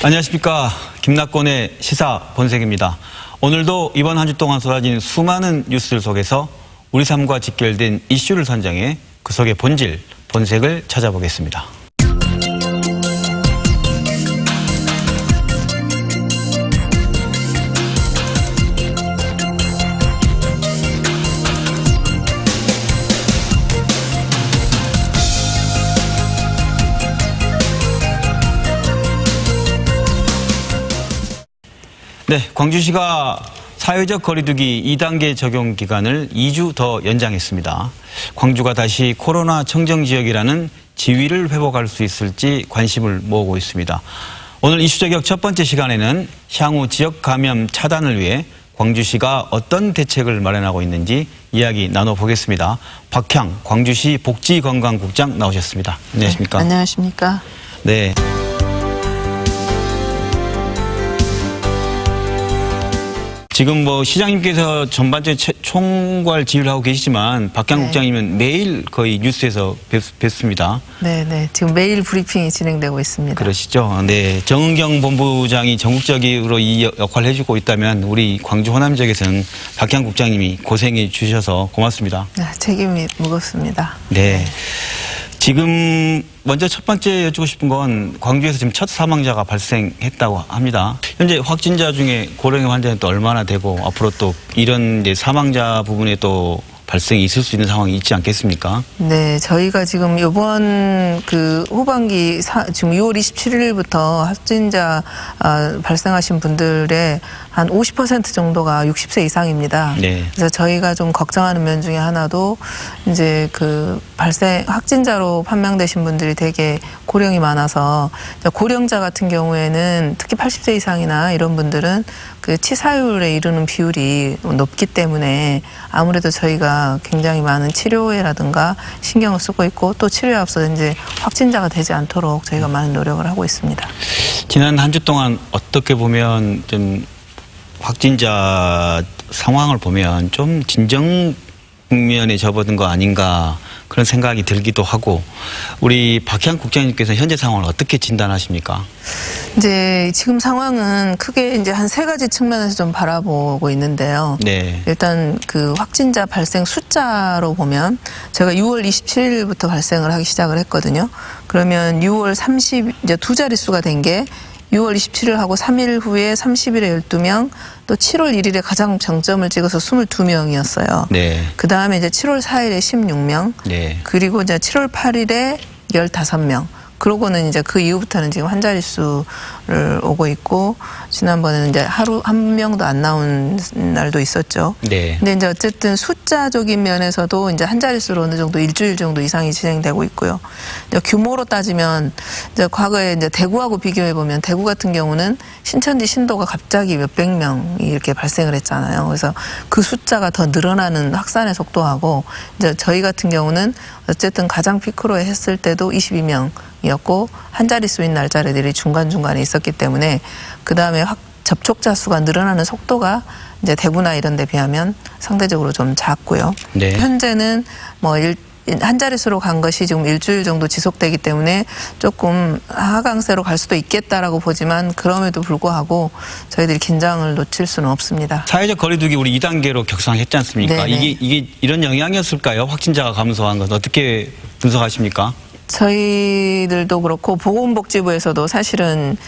안녕하십니까. 김낙곤의 시사 본색입니다. 오늘도 이번 한 주 동안 쏟아진 수많은 뉴스들 속에서 우리 삶과 직결된 이슈를 선정해 그 속의 본질, 본색을 찾아보겠습니다. 네, 광주시가 사회적 거리두기 2단계 적용 기간을 2주 더 연장했습니다. 광주가 다시 코로나 청정지역이라는 지위를 회복할 수 있을지 관심을 모으고 있습니다. 오늘 이슈 저격 첫 번째 시간에는 향후 지역 감염 차단을 위해 광주시가 어떤 대책을 마련하고 있는지 이야기 나눠보겠습니다. 박향 광주시 복지건강국장 나오셨습니다. 안녕하십니까? 네, 안녕하십니까? 네. 지금 시장님께서 전반적인 총괄 지휘를 하고 계시지만 박향 국장님은 매일 거의 뉴스에서 뵙습니다. 네. 지금 매일 브리핑이 진행되고 있습니다. 그러시죠. 네. 정은경 본부장이 전국적으로 이 역할을 해주고 있다면 우리 광주 호남 지역에서는 박향 국장님이 고생해 주셔서 고맙습니다. 네, 책임이 무겁습니다. 네. 지금 먼저 첫 번째 여쭙고 싶은 건 광주에서 지금 첫 사망자가 발생했다고 합니다. 현재 확진자 중에 고령의 환자는 또 얼마나 되고 앞으로 또 이런 이제 사망자 부분에 또 발생이 있을 수 있는 상황이 있지 않겠습니까? 네, 저희가 지금 이번 후반기 지금 6월 27일부터 확진자 발생하신 분들의 한 50% 정도가 60세 이상입니다. 네. 그래서 저희가 좀 걱정하는 면 중에 하나도 이제 확진자로 판명되신 분들이 되게 고령이 많아서 고령자 같은 경우에는 특히 80세 이상이나 이런 분들은 치사율에 이르는 비율이 높기 때문에 아무래도 저희가 굉장히 많은 치료에라든가 신경을 쓰고 있고 또 치료에 앞서 이제 확진자가 되지 않도록 저희가 많은 노력을 하고 있습니다. 지난 한 주 동안 어떻게 보면 좀 확진자 상황을 보면 좀 진정 국면에 접어든 거 아닌가 그런 생각이 들기도 하고 우리 박향 국장님께서 현재 상황을 어떻게 진단하십니까? 이제 지금 상황은 크게 이제 한 세 가지 측면에서 좀 바라보고 있는데요. 네. 일단 확진자 발생 숫자로 보면 제가 6월 27일부터 발생을 하기 시작을 했거든요. 그러면 6월 30 이제 두 자릿수가 된 게 6월 27일하고 3일 후에 30일에 12명, 또 7월 1일에 가장 정점을 찍어서 22명이었어요. 네. 그 다음에 이제 7월 4일에 16명, 네. 그리고 이제 7월 8일에 15명. 그러고는 이제 그 이후부터는 지금 한 자릿수를 오고 있고 지난번에는 이제 하루 한 명도 안 나온 날도 있었죠. 네. 근데 이제 어쨌든 숫자적인 면에서도 이제 한 자릿수로 어느 정도 일주일 정도 이상이 진행되고 있고요. 이제 규모로 따지면 이제 과거에 이제 대구하고 비교해 보면 대구 같은 경우는 신천지 신도가 갑자기 몇백 명이 이렇게 발생을 했잖아요. 그래서 그 숫자가 더 늘어나는 확산의 속도하고 이제 저희 같은 경우는 어쨌든 가장 피크로 했을 때도 22명이었고 한 자릿수인 날짜들이 중간중간에 있었기 때문에 그 다음에 접촉자 수가 늘어나는 속도가 이제 대구나 이런 데 비하면 상대적으로 좀 작고요. 네. 현재는 한 자릿수로 간 것이 지금 일주일 정도 지속되기 때문에 조금 하강세로 갈 수도 있겠다라고 보지만 그럼에도 불구하고 저희들이 긴장을 놓칠 수는 없습니다. 사회적 거리두기 우리 2단계로 격상했지 않습니까? 이게 이런 영향이었을까요? 확진자가 감소한 것 어떻게 분석하십니까? 저희들도 그렇고 보건복지부에서도 사실은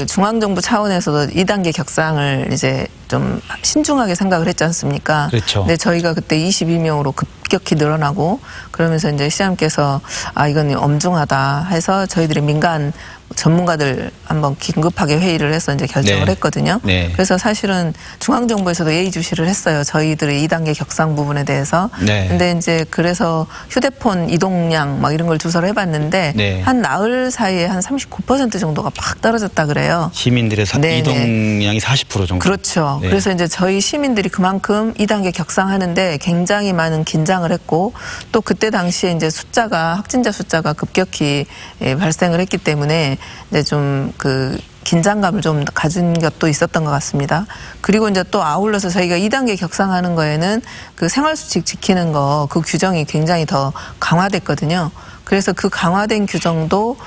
중앙정부 차원에서도 2단계 격상을 이제 좀 신중하게 생각을 했지 않습니까? 그렇죠. 근데 저희가 그때 22명으로 급격히 늘어나고 그러면서 이제 시장님께서 이건 엄중하다 해서 저희들이 민간 전문가들 한번 긴급하게 회의를 해서 이제 결정을 했거든요. 네. 그래서 사실은 중앙정부에서도 예의주시를 했어요. 저희들의 2단계 격상 부분에 대해서. 네. 근데 이제 그래서 휴대폰 이동량 이런 걸 조사를 해봤는데 한 나흘 사이에 한 39% 정도가 팍 떨어졌다 그래요. 시민들의 이동량이 40% 정도. 그렇죠. 네. 그래서 이제 저희 시민들이 그만큼 2단계 격상하는데 굉장히 많은 긴장을 했고 또 그때 당시에 이제 확진자 숫자가 급격히 발생을 했기 때문에 이제 좀 긴장감을 좀 가진 것도 있었던 것 같습니다. 그리고 이제 또 아울러서 저희가 2단계 격상하는 거에는 생활수칙 지키는 거 규정이 굉장히 더 강화됐거든요. 그래서 그 강화된 규정도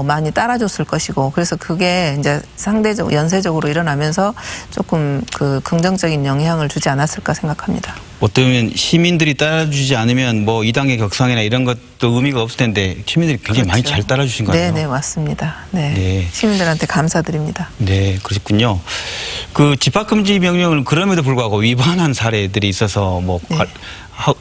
많이 따라줬을 것이고, 그래서 그게 이제 상대적 연쇄적으로 일어나면서 조금 그 긍정적인 영향을 주지 않았을까 생각합니다. 어쩌면 시민들이 따라주지 않으면 뭐 2단계 격상이나 이런 것도 의미가 없을 텐데 시민들이 굉장히 많이 잘 따라주신 거 아니에요? 네, 맞습니다. 네. 네. 시민들한테 감사드립니다. 네, 그렇군요. 그 집합금지 명령을 그럼에도 불구하고 위반한 사례들이 있어서 뭐 네.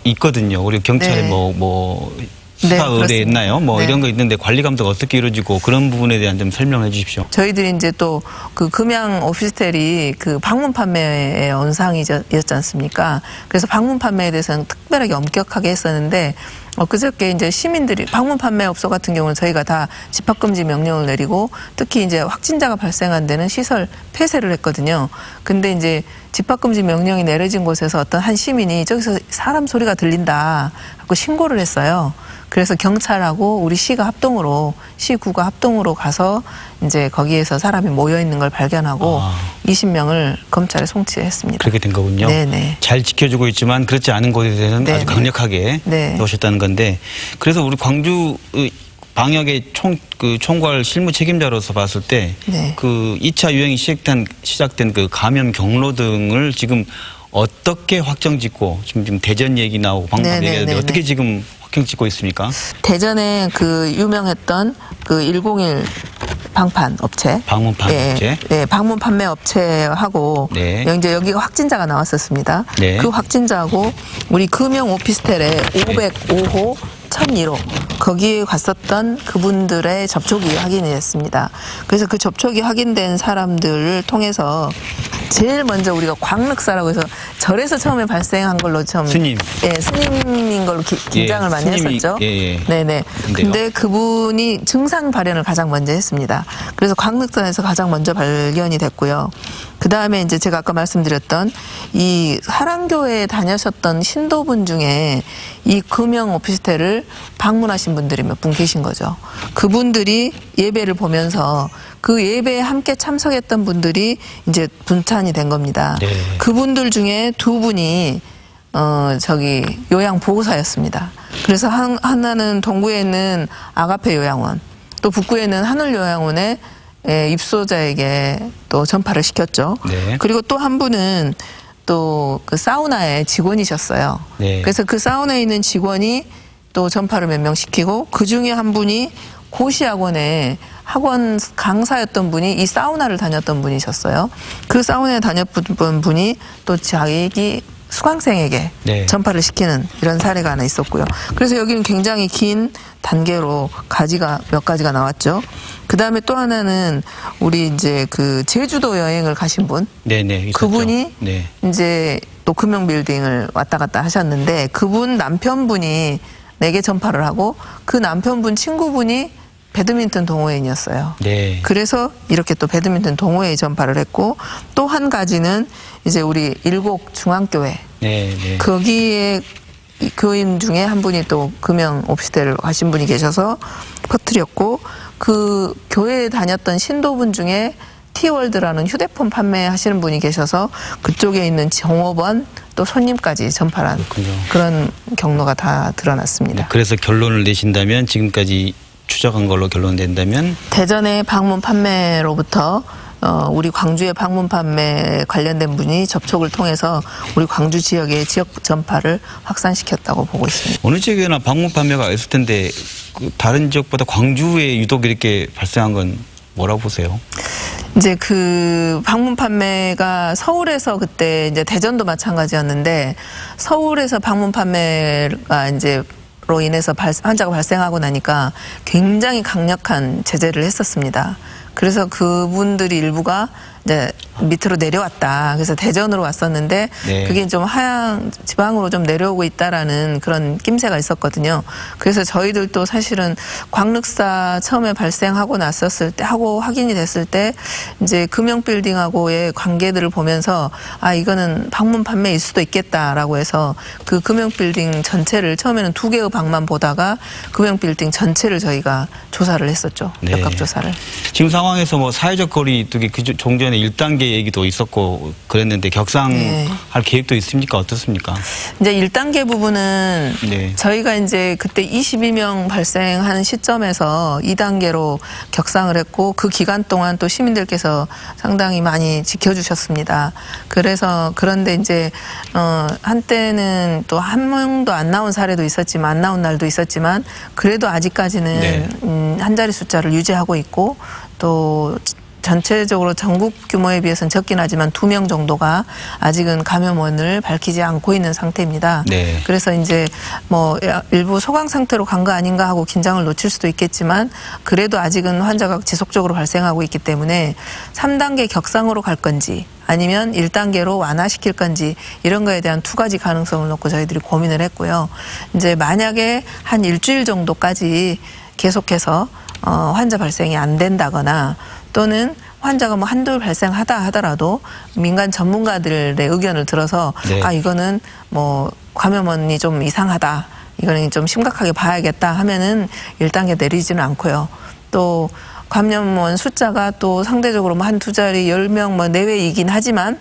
있거든요. 우리 경찰에 네. 뭐 수사 의뢰 그렇습니다. 있나요? 뭐 네. 이런 거 있는데 관리 감독 어떻게 이루어지고 그런 부분에 대한 좀 설명해 주십시오. 저희들이 이제 또 그 금양 오피스텔이 그 방문 판매의 온상이었지 않습니까? 그래서 방문 판매에 대해서는 특별하게 엄격하게 했었는데 그저께 이제 시민들이 방문 판매업소 같은 경우는 저희가 다 집합금지 명령을 내리고 특히 이제 확진자가 발생한 데는 시설 폐쇄를 했거든요. 근데 이제 집합금지 명령이 내려진 곳에서 어떤 한 시민이 저기서 사람 소리가 들린다 하고 신고를 했어요. 그래서 경찰하고 우리 시가 합동으로 시구가 합동으로 가서 이제 거기에서 사람이 모여 있는 걸 발견하고 20명을 검찰에 송치했습니다. 그렇게 된 거군요. 네네. 잘 지켜주고 있지만 그렇지 않은 곳에 대해서는 네네. 아주 강력하게 네. 넣으셨다는 건데 그래서 우리 광주 방역의 총괄 실무 책임자로서 봤을 때 네. 그 2차 유행이 시작된 그 감염 경로 등을 지금 어떻게 확정짓고 지금 대전 얘기 나오고 방금 얘기하는데 어떻게 지금 확정짓고 있습니까? 대전에 그 유명했던 그 101 방판 업체. 방문 판매 업체. 네, 방문 판매 업체하고 네. 이제 여기가 확진자가 나왔었습니다. 네. 그 확진자하고 우리 금영 오피스텔에 505호 1001호 거기에 갔었던 그분들의 접촉이 확인이 됐습니다. 그래서 그 접촉이 확인된 사람들을 통해서 제일 먼저 우리가 광륵사라고 해서 절에서 처음에 발생한 걸로 처음 스님. 예, 스님인 걸로 긴장을 많이 스님이, 했었죠. 예. 네네. 근데요? 근데 그분이 증상 발현을 가장 먼저 했습니다. 그래서 광륵산에서 가장 먼저 발견이 됐고요. 그 다음에 이제 제가 아까 말씀드렸던 이 사랑교회에 다녀셨던 신도분 중에 이 금영 오피스텔을 방문하신 분들이 몇 분 계신 거죠. 그분들이 예배를 보면서 그 예배에 함께 참석했던 분들이 이제 분찬이 된 겁니다. 네. 그분들 중에 두 분이 요양보호사였습니다. 그래서 하나는 동구에 있는 아가페 요양원, 또 북구에는 하늘요양원에 입소자에게 또 전파를 시켰죠. 네. 그리고 또 한 분은 또 그 사우나의 직원이셨어요. 네. 그래서 그 사우나에 있는 직원이 또 전파를 몇 명 시키고 그 중에 한 분이 고시학원에 학원 강사였던 분이 이 사우나를 다녔던 분이셨어요. 그 사우나에 다녔던 분이 또 자기 수강생에게 네. 전파를 시키는 이런 사례가 하나 있었고요. 그래서 여기는 굉장히 긴 단계로 몇 가지가 나왔죠. 그 다음에 또 하나는 우리 이제 그 제주도 여행을 가신 분. 네네. 있었죠. 그분이 네. 이제 또 금영 빌딩을 왔다 갔다 하셨는데 그분 남편분이 내게 전파를 하고 그 남편분 친구분이 배드민턴 동호인이었어요. 네. 그래서 이렇게 또 배드민턴 동호회에 전파를 했고 또 한 가지는 이제 우리 일곡 중앙교회 네. 네. 거기에 교인 중에 한 분이 또 금영 오피스텔을 가신 분이 계셔서 퍼뜨렸고 그 교회에 다녔던 신도분 중에 티월드라는 휴대폰 판매하시는 분이 계셔서 그쪽에 있는 종업원 또 손님까지 전파한 그렇군요. 그런 경로가 다 드러났습니다. 그래서 결론을 내신다면 지금까지 추적한 걸로 결론된다면 대전의 방문 판매로부터 우리 광주의 방문 판매 관련된 분이 접촉을 통해서 우리 광주 지역의 지역 전파를 확산시켰다고 보고 있습니다. 어느 지역에나 방문 판매가 있을 텐데 그 다른 지역보다 광주에 유독 이렇게 발생한 건 뭐라고 보세요? 이제 그 방문 판매가 서울에서 그때 이제 대전도 마찬가지였는데 서울에서 방문 판매가 이제 로 인해서 환자가 발생하고 나니까 굉장히 강력한 제재를 했었습니다. 그래서 그분들이 일부가 이제 밑으로 내려왔다. 그래서 대전으로 왔었는데 네. 그게 좀 지방으로 좀 내려오고 있다라는 그런 낌새가 있었거든요. 그래서 저희들도 사실은 광륵사 처음에 발생하고 났었을 때 하고 확인이 됐을 때 이제 금영빌딩하고의 관계들을 보면서 아 이거는 방문 판매일 수도 있겠다라고 해서 그 금영빌딩 전체를 처음에는 2개의 방만 보다가 금영빌딩 전체를 저희가 조사를 했었죠. 네. 역학조사를. 지금 상황에서 뭐 사회적 거리두기 좀 전에 1단계 얘기도 있었고 그랬는데 격상할 계획도 있습니까? 어떻습니까? 이제 1단계 부분은 네. 저희가 이제 그때 22명 발생하는 시점에서 2단계로 격상을 했고 그 기간 동안 또 시민들께서 상당히 많이 지켜주셨습니다. 그래서 그런데 이제 한때는 또 한 명도 안 나온 사례도 있었지만 안 나온 날도 있었지만 그래도 아직까지는 네. 한 자리 숫자를 유지하고 있고 또 전체적으로 전국 규모에 비해서는 적긴 하지만 2명 정도가 아직은 감염원을 밝히지 않고 있는 상태입니다. 네. 그래서 이제 뭐 일부 소강 상태로 간 거 아닌가 하고 긴장을 놓칠 수도 있겠지만 그래도 아직은 환자가 지속적으로 발생하고 있기 때문에 3단계 격상으로 갈 건지 아니면 1단계로 완화시킬 건지 이런 거에 대한 2가지 가능성을 놓고 저희들이 고민을 했고요. 이제 만약에 한 일주일 정도까지 계속해서 환자 발생이 안 된다거나 또는 환자가 뭐 한두 발생하다 하더라도 민간 전문가들의 의견을 들어서 네. 아 이거는 뭐 감염원이 좀 이상하다 이거는 좀 심각하게 봐야겠다 하면은 1단계 내리지는 않고요. 또 감염원 숫자가 또 상대적으로 뭐 한두 자리 10명 뭐 내외이긴 하지만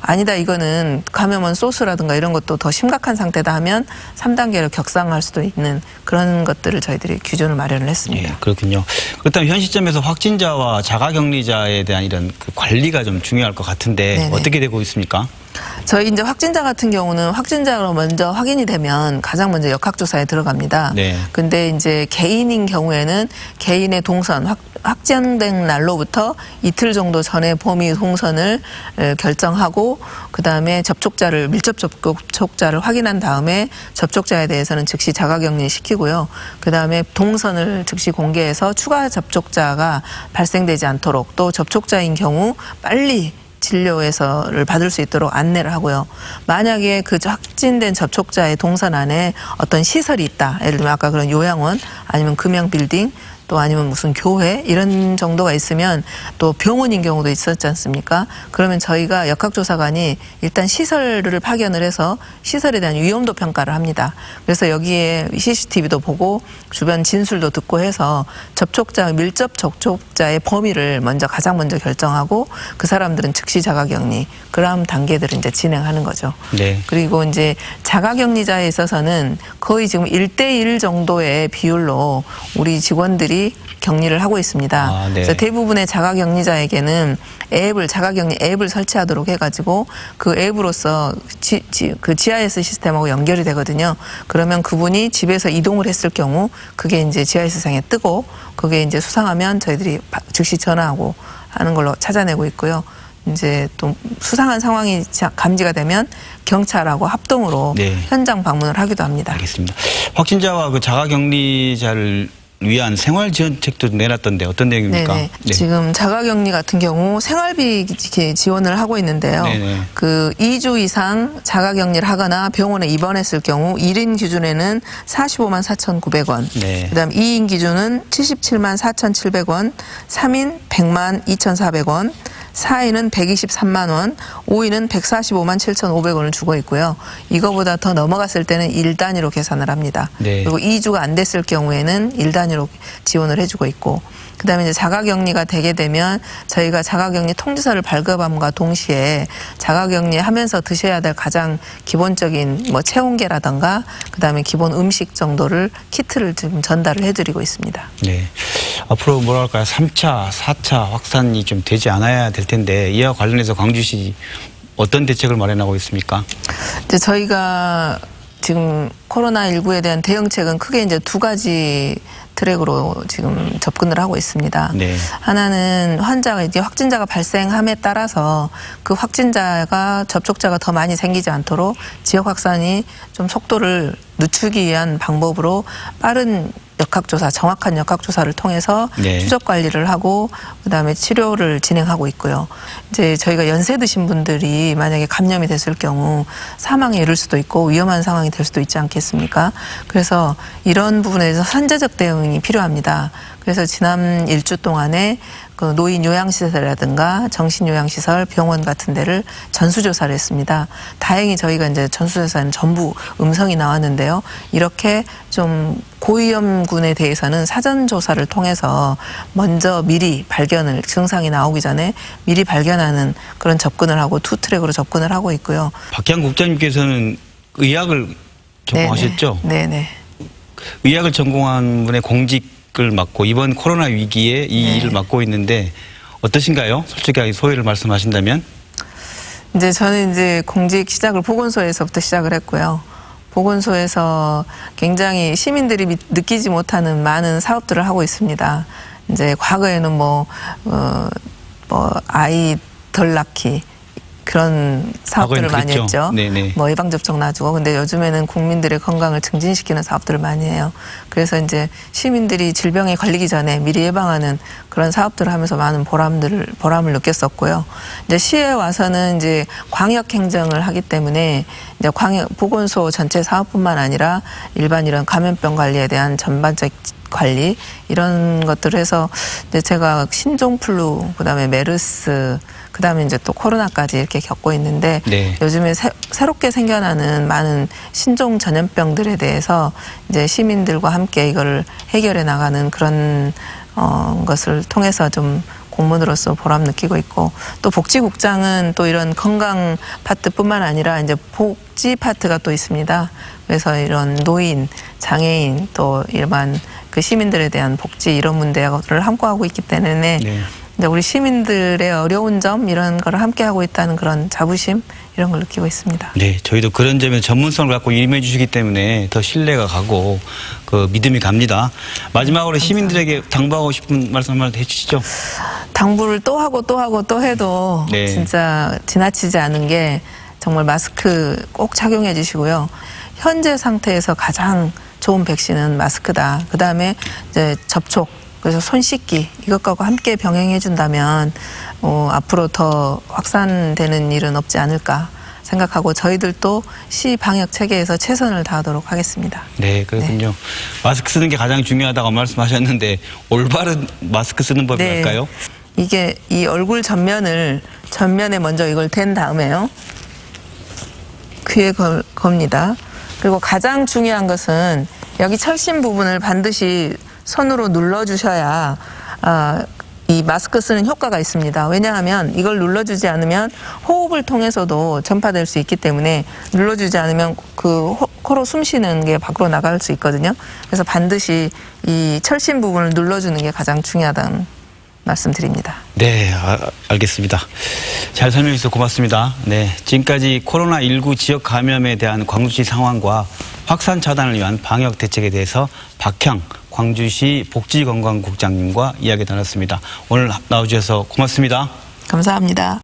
아니다 이거는 감염원 소스라든가 이런 것도 더 심각한 상태다 하면 3단계로 격상할 수도 있는 그런 것들을 저희들이 규정을 마련을 했습니다. 예, 그렇군요. 그렇다면 현 시점에서 확진자와 자가격리자에 대한 이런 그 관리가 좀 중요할 것 같은데 네네. 어떻게 되고 있습니까? 저희 이제 확진자 같은 경우는 확진자로 먼저 확인이 되면 가장 먼저 역학조사에 들어갑니다. 네. 근데 이제 개인인 경우에는 개인의 동선, 확진된 날로부터 이틀 정도 전에 범위 동선을 결정하고 그다음에 접촉자를 밀접 접촉자를 확인한 다음에 접촉자에 대해서는 즉시 자가격리 시키고요. 그다음에 동선을 즉시 공개해서 추가 접촉자가 발생되지 않도록 또 접촉자인 경우 빨리 진료에서를 받을 수 있도록 안내를 하고요. 만약에 그 확진된 접촉자의 동선 안에 어떤 시설이 있다. 예를 들면 아까 그런 요양원 아니면 금양 빌딩 또 아니면 무슨 교회 이런 정도가 있으면 또 병원인 경우도 있었지 않습니까? 그러면 저희가 역학조사관이 일단 시설을 파견을 해서 시설에 대한 위험도 평가를 합니다. 그래서 여기에 CCTV도 보고 주변 진술도 듣고 해서 접촉자, 밀접 접촉자의 범위를 가장 먼저 결정하고 그 사람들은 즉시 자가격리 그런 단계들을 이제 진행하는 거죠. 네. 그리고 이제 자가격리자에 있어서는 거의 지금 1대1 정도의 비율로 우리 직원들이 격리를 하고 있습니다. 아, 네. 그래서 대부분의 자가격리자에게는 자가격리 앱을 설치하도록 해가지고 그 앱으로서 그 GIS 시스템하고 연결이 되거든요. 그러면 그분이 집에서 이동을 했을 경우 그게 이제 GIS상에 뜨고 그게 이제 수상하면 저희들이 즉시 전화하고 하는 걸로 찾아내고 있고요. 이제 또 수상한 상황이 감지가 되면 경찰하고 합동으로 네. 현장 방문을 하기도 합니다. 알겠습니다. 확진자와 그 자가격리자를 위한 생활지원책도 내놨던데 어떤 내용입니까? 네네. 네. 지금 자가격리 같은 경우 생활비 지원을 하고 있는데요. 네네. 그 2주 이상 자가격리를 하거나 병원에 입원했을 경우 1인 기준에는 45만 4,900원. 네. 그다음 2인 기준은 77만 4,700원, 3인 100만 2,400원. 4인은 123만 원, 5인은 145만 7,500원을 주고 있고요. 이거보다 더 넘어갔을 때는 1단위로 계산을 합니다. 네. 그리고 2주가 안 됐을 경우에는 1단위로 지원을 해주고 있고 그다음에 이제 자가격리가 되게 되면 저희가 자가격리 통지서를 발급함과 동시에 자가격리 하면서 드셔야 될 가장 기본적인 뭐 체온계라든가 그다음에 기본 음식 정도를 키트를 지금 전달을 해드리고 있습니다. 네. 앞으로 뭐랄까요 3차, 4차 확산이 좀 되지 않아야 될 텐데 이와 관련해서 광주시 어떤 대책을 마련하고 있습니까? 이제 저희가 지금 코로나19에 대한 대응책은 크게 이제 2가지 트랙으로 지금 접근을 하고 있습니다. 네. 하나는 확진자가 발생함에 따라서 그 확진자가 접촉자가 더 많이 생기지 않도록 지역 확산이 좀 속도를 늦추기 위한 방법으로 빠른 역학조사, 정확한 역학조사를 통해서 네. 추적 관리를 하고 그다음에 치료를 진행하고 있고요. 이제 저희가 연세 드신 분들이 만약에 감염이 됐을 경우 사망에 이를 수도 있고 위험한 상황이 될 수도 있지 않겠습니까? 그래서 이런 부분에서 선제적 대응이 발생이 필요합니다. 그래서 지난 1주 동안에 그 노인 요양시설이라든가 정신요양시설, 병원 같은 데를 전수조사를 했습니다. 다행히 저희가 이제 전수조사는 전부 음성이 나왔는데요. 이렇게 좀 고위험군에 대해서는 사전조사를 통해서 먼저 미리 발견을, 증상이 나오기 전에 미리 발견하는 그런 접근을 하고 투트랙으로 접근을 하고 있고요. 박희양 국장님께서는 의학을 전공하셨죠? 네네. 의학을 전공한 분의 공직을 맡고 이번 코로나 위기에 이 일을 맡고 있는데 어떠신가요? 솔직하게 소회를 말씀하신다면? 이제 저는 이제 공직 시작을 보건소에서부터 시작을 했고요. 보건소에서 굉장히 시민들이 느끼지 못하는 많은 사업들을 하고 있습니다. 이제 과거에는 아이 덜 낳기 그런 사업들을 많이 했죠. 네네. 뭐 예방접종 놔주고. 근데 요즘에는 국민들의 건강을 증진시키는 사업들을 많이 해요. 그래서 이제 시민들이 질병에 걸리기 전에 미리 예방하는 그런 사업들을 하면서 많은 보람을 느꼈었고요. 이제 시에 와서는 이제 광역 행정을 하기 때문에 이제 보건소 전체 사업뿐만 아니라 일반 이런 감염병 관리에 대한 전반적 관리 이런 것들을 해서 이제 제가 신종플루 그다음에 메르스 그다음에 이제 또 코로나까지 이렇게 겪고 있는데 네. 요즘에 새롭게 생겨나는 많은 신종 전염병들에 대해서 이제 시민들과 함께 이거를 해결해 나가는 그런 것을 통해서 좀 공무원으로서 보람 느끼고 있고 또 복지국장은 또 이런 건강 파트뿐만 아니라 이제 복지 파트가 또 있습니다. 그래서 이런 노인, 장애인 또 일반 그 시민들에 대한 복지 이런 문제를 함께하고 있기 때문에 네. 이제 우리 시민들의 어려운 점 이런 걸 함께하고 있다는 그런 자부심 이런 걸 느끼고 있습니다. 네, 저희도 그런 점에 전문성을 갖고 임해 주시기 때문에 더 신뢰가 가고 그 믿음이 갑니다. 마지막으로 시민들에게 당부하고 싶은 말씀 한번 해주시죠. 당부를 또 하고 또 하고 또 해도 네. 진짜 지나치지 않은 게 정말 마스크 꼭 착용해 주시고요. 현재 상태에서 가장 좋은 백신은 마스크다. 그다음에 이제 접촉 그래서 손 씻기 이것과 함께 병행해 준다면 앞으로 더 확산되는 일은 없지 않을까 생각하고 저희들도 시 방역 체계에서 최선을 다하도록 하겠습니다. 네, 그렇군요. 네. 마스크 쓰는 게 가장 중요하다고 말씀하셨는데 올바른 마스크 쓰는 법이 뭘까요? 이게 이 얼굴 전면에 먼저 이걸 댄 다음에요. 귀에 겁니다. 그리고 가장 중요한 것은 여기 철심 부분을 반드시 손으로 눌러주셔야 이 마스크 쓰는 효과가 있습니다. 왜냐하면 이걸 눌러주지 않으면 호흡을 통해서도 전파될 수 있기 때문에 눌러주지 않으면 그 코로 숨 쉬는 게 밖으로 나갈 수 있거든요. 그래서 반드시 이 철심 부분을 눌러주는 게 가장 중요하다는 말씀드립니다. 네, 알겠습니다. 잘 설명해 주셔서 고맙습니다. 네, 지금까지 코로나19 지역 감염에 대한 광주시 상황과 확산 차단을 위한 방역 대책에 대해서 박향 광주시 복지건강국장님과 이야기 나눴습니다. 오늘 나와주셔서 고맙습니다. 감사합니다.